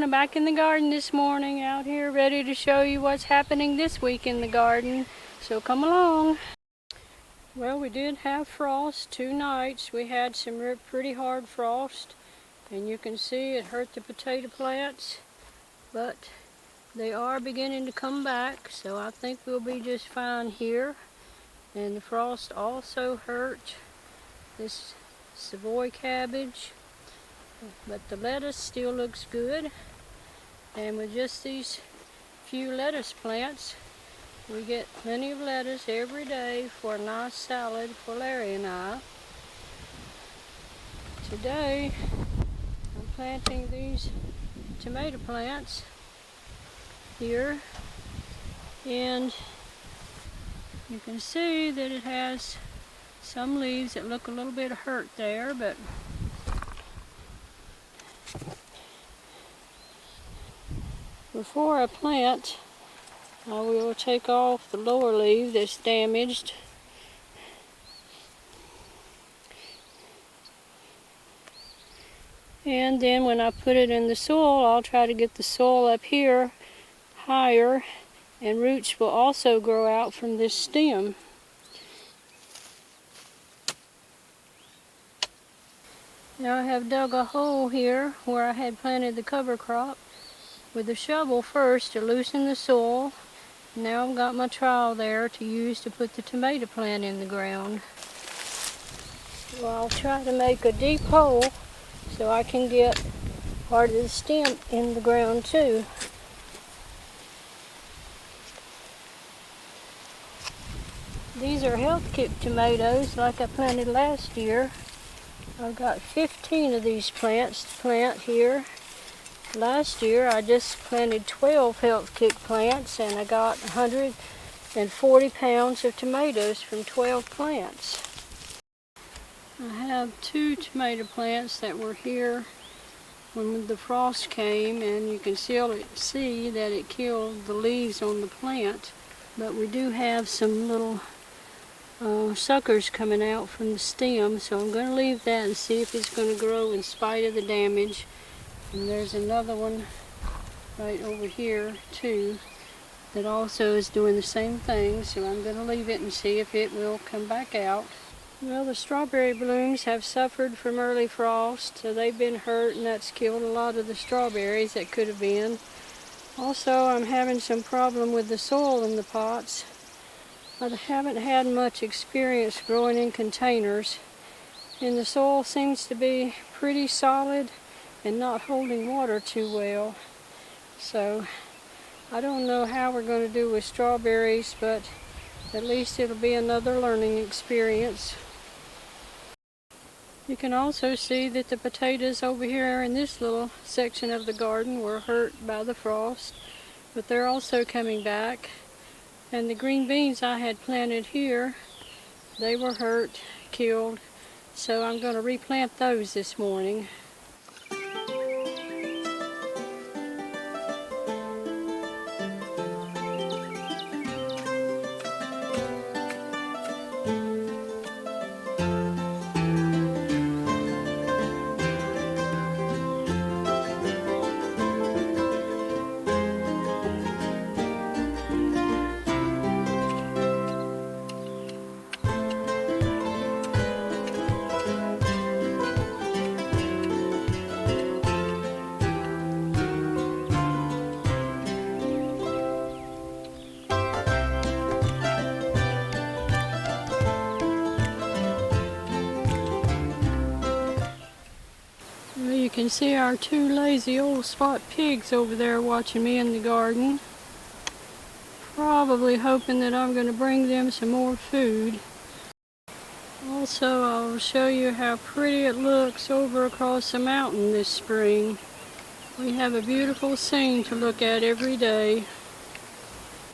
I'm back in the garden this morning, out here ready to show you what's happening this week in the garden. So come along. Well, we did have frost 2 nights. We had some pretty hard frost, and you can see it hurt the potato plants, but they are beginning to come back, so I think we'll be just fine here. And the frost also hurt this Savoy cabbage, but the lettuce still looks good. And with just these few lettuce plants, we get plenty of lettuce every day for a nice salad for Larry and I. Today I'm planting these tomato plants here, and you can see that it has some leaves that look a little bit hurt there, but before I plant, I will take off the lower leaf that's damaged. And then when I put it in the soil, I'll try to get the soil up here higher, and roots will also grow out from this stem. Now I have dug a hole here where I had planted the cover crop with a shovel first to loosen the soil. Now I've got my trowel there to use to put the tomato plant in the ground. Well, I'll try to make a deep hole so I can get part of the stem in the ground too. These are health kit tomatoes like I planted last year. I've got 15 of these plants to plant here. Last year I just planted 12 health kit plants, and I got 140 pounds of tomatoes from 12 plants. I have 2 tomato plants that were here when the frost came, and you can still see that it killed the leaves on the plant, but we do have some little suckers coming out from the stem, so I'm going to leave that and see if it's going to grow in spite of the damage. And there's another one right over here too that also is doing the same thing, so I'm going to leave it and see if it will come back out. Well, the strawberry blooms have suffered from early frost, so they've been hurt, and that's killed a lot of the strawberries that could have been. Also, I'm having some problem with the soil in the pots. I haven't had much experience growing in containers, and the soil seems to be pretty solid and not holding water too well. So I don't know how we're going to do with strawberries, but at least it'll be another learning experience. You can also see that the potatoes over here in this little section of the garden were hurt by the frost, but they're also coming back. And the green beans I had planted here, they were hurt, killed, so I'm going to replant those this morning. You can see our 2 lazy old spot pigs over there watching me in the garden, probably hoping that I'm going to bring them some more food. Also, I'll show you how pretty it looks over across the mountain this spring. We have a beautiful scene to look at every day.